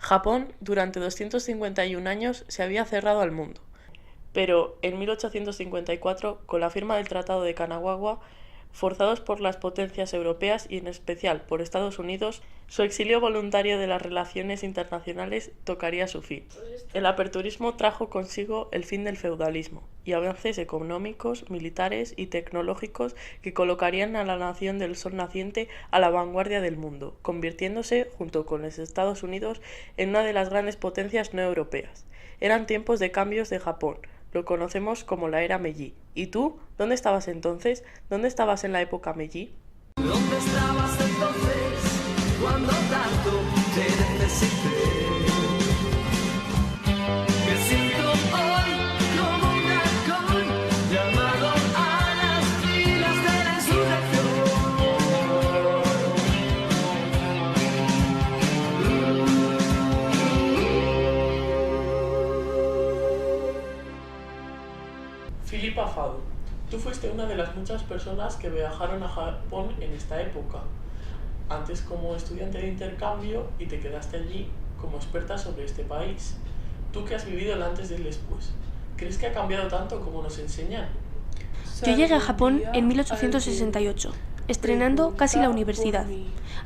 Japón durante 251 años se había cerrado al mundo, pero en 1854, con la firma del Tratado de Kanagawa, forzados por las potencias europeas y en especial por Estados Unidos, su exilio voluntario de las relaciones internacionales tocaría su fin. El aperturismo trajo consigo el fin del feudalismo y avances económicos, militares y tecnológicos que colocarían a la nación del sol naciente a la vanguardia del mundo, convirtiéndose, junto con los Estados Unidos, en una de las grandes potencias no europeas. Eran tiempos de cambios de Japón. Lo conocemos como la era Meiji. ¿Y tú? ¿Dónde estabas entonces? ¿Dónde estabas en la época Meiji? ¿Dónde estabas entonces cuando tanto te necesité? Me siento hoy como un halcón llamado a las filas de la insurrección. Philippa Fado, tú fuiste una de las muchas personas que viajaron a Japón en esta época, antes como estudiante de intercambio y te quedaste allí como experta sobre este país. Tú que has vivido el antes y el después, ¿crees que ha cambiado tanto como nos enseñan? Yo llegué a Japón en 1868, estrenando casi la universidad.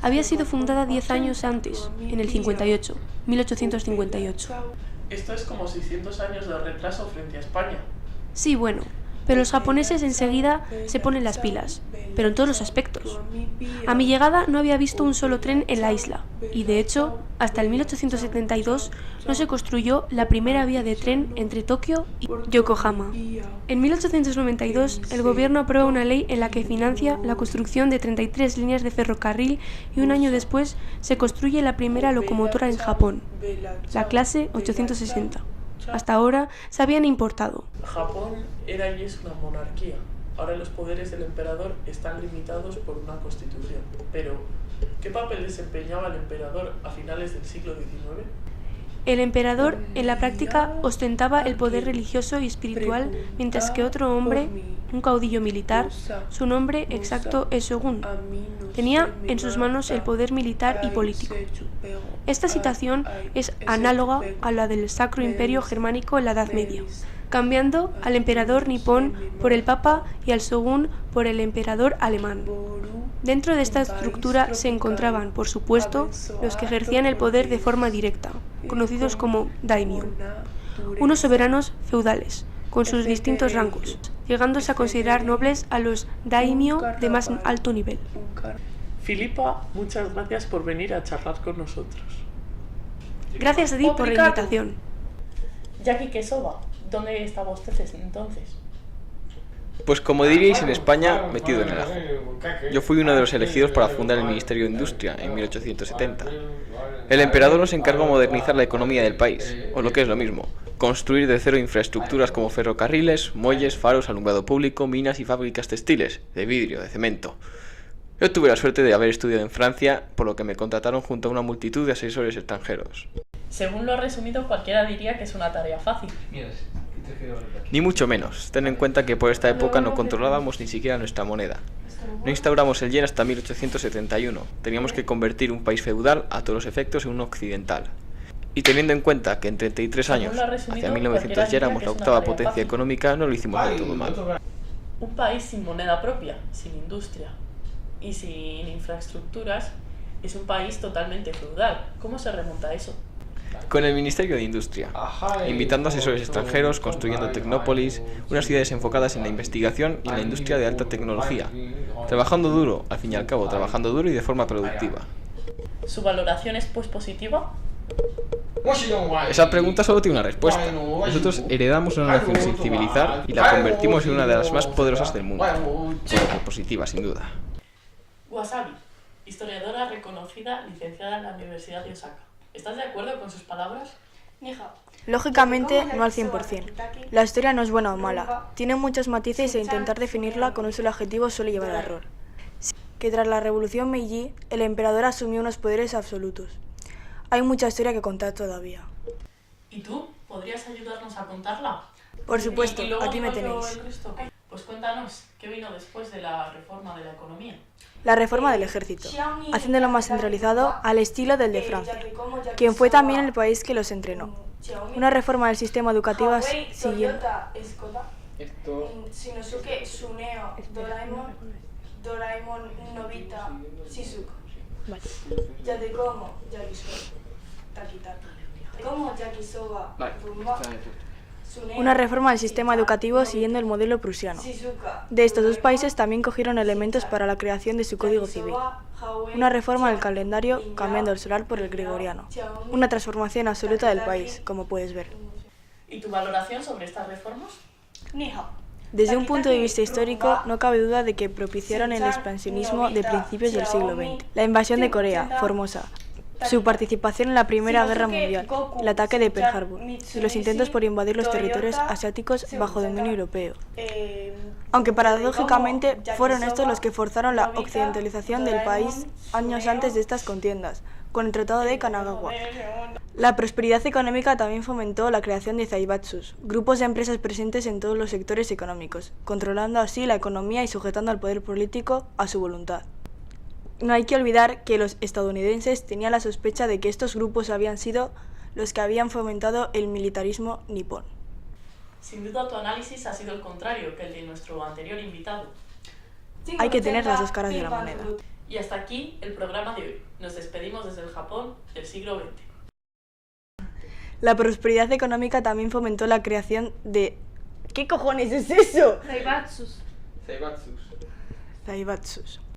Había sido fundada 10 años antes, en el 58, 1858. Esto es como 600 años de retraso frente a España. Sí, bueno, pero los japoneses enseguida se ponen las pilas, pero en todos los aspectos. A mi llegada no había visto un solo tren en la isla, y de hecho, hasta el 1872 no se construyó la primera vía de tren entre Tokio y Yokohama. En 1892, el gobierno aprueba una ley en la que financia la construcción de 33 líneas de ferrocarril y un año después se construye la primera locomotora en Japón, la clase 860. Hasta ahora se habían importado. Japón era y es una monarquía. Ahora los poderes del emperador están limitados por una constitución. Pero, ¿qué papel desempeñaba el emperador a finales del siglo XIX? El emperador, en la práctica, ostentaba el poder religioso y espiritual, mientras que otro hombre, un caudillo militar, su nombre exacto es Shogun, tenía en sus manos el poder militar y político. Esta situación es análoga a la del Sacro Imperio Germánico en la Edad Media, cambiando al emperador nipón por el papa y al shogun por el emperador alemán. Dentro de esta estructura se encontraban, por supuesto, los que ejercían el poder de forma directa, conocidos como daimyo, unos soberanos feudales, con sus distintos rangos, llegándose a considerar nobles a los daimyo de más alto nivel. Philippa, muchas gracias por venir a charlar con nosotros. Gracias a ti por la invitación. Jackie Quesova, ¿dónde estaba usted entonces? Pues como diríais en España, metido en el ajo. Yo fui uno de los elegidos para fundar el Ministerio de Industria en 1870. El emperador nos encargó modernizar la economía del país, o lo que es lo mismo, construir de cero infraestructuras como ferrocarriles, muelles, faros, alumbrado público, minas y fábricas textiles, de vidrio, de cemento. Yo tuve la suerte de haber estudiado en Francia, por lo que me contrataron junto a una multitud de asesores extranjeros. Según lo resumido, cualquiera diría que es una tarea fácil. Ni mucho menos, ten en cuenta que por esta época no controlábamos ni siquiera nuestra moneda. No instauramos el yen hasta 1871, teníamos que convertir un país feudal a todos los efectos en un occidental. Y teniendo en cuenta que en 33 años, hacia 1900 ya éramos la octava potencia económica, no lo hicimos del todo mal. Un país sin moneda propia, sin industria y sin infraestructuras es un país totalmente feudal. ¿Cómo se remonta a eso? Con el Ministerio de Industria, invitando asesores extranjeros, construyendo tecnópolis, unas ciudades enfocadas en la investigación y en la industria de alta tecnología, trabajando duro, al fin y al cabo, trabajando duro y de forma productiva. ¿Su valoración es pues positiva? Esa pregunta solo tiene una respuesta. Nosotros heredamos una nación sin civilizar y la convertimos en una de las más poderosas del mundo. Por lo que positiva, sin duda. Wasabi, historiadora reconocida, licenciada en la Universidad de Osaka. ¿Estás de acuerdo con sus palabras? Lógicamente, no al 100%. La historia no es buena o mala. Tiene muchos matices e intentar definirla con un solo adjetivo suele llevar al error. Que tras la revolución Meiji, el emperador asumió unos poderes absolutos. Hay mucha historia que contar todavía. ¿Y tú? ¿Podrías ayudarnos a contarla? Por supuesto, Y luego aquí me digo yo tenéis. el resto. Pues cuéntanos, ¿qué vino después de la reforma de la economía? La reforma del ejército, haciéndolo más centralizado al estilo del de Francia, quien fue también el país que los entrenó. Una reforma del sistema educativo siguiendo. Esto... Una reforma del sistema educativo siguiendo el modelo prusiano. De estos dos países también cogieron elementos para la creación de su código civil. Una reforma del calendario cambiando el solar por el gregoriano. Una transformación absoluta del país, como puedes ver. ¿Y tu valoración sobre estas reformas? Desde un punto de vista histórico, no cabe duda de que propiciaron el expansionismo de principios del siglo XX. La invasión de Corea, Formosa, su participación en la Primera Guerra Mundial, el ataque de Pearl Harbor y los intentos por invadir los territorios asiáticos bajo dominio europeo. Aunque paradójicamente fueron estos los que forzaron la occidentalización del país años antes de estas contiendas, con el Tratado de Kanagawa. La prosperidad económica también fomentó la creación de zaibatsus, grupos de empresas presentes en todos los sectores económicos, controlando así la economía y sujetando al poder político a su voluntad. No hay que olvidar que los estadounidenses tenían la sospecha de que estos grupos habían sido los que habían fomentado el militarismo nipón. Sin duda tu análisis ha sido el contrario que el de nuestro anterior invitado. Hay que tener las dos caras de la moneda. Y hasta aquí el programa de hoy. Nos despedimos desde el Japón del siglo XX. La prosperidad económica también fomentó la creación de... ¿Qué cojones es eso? Zaibatsus. Zaibatsus. Zaibatsus.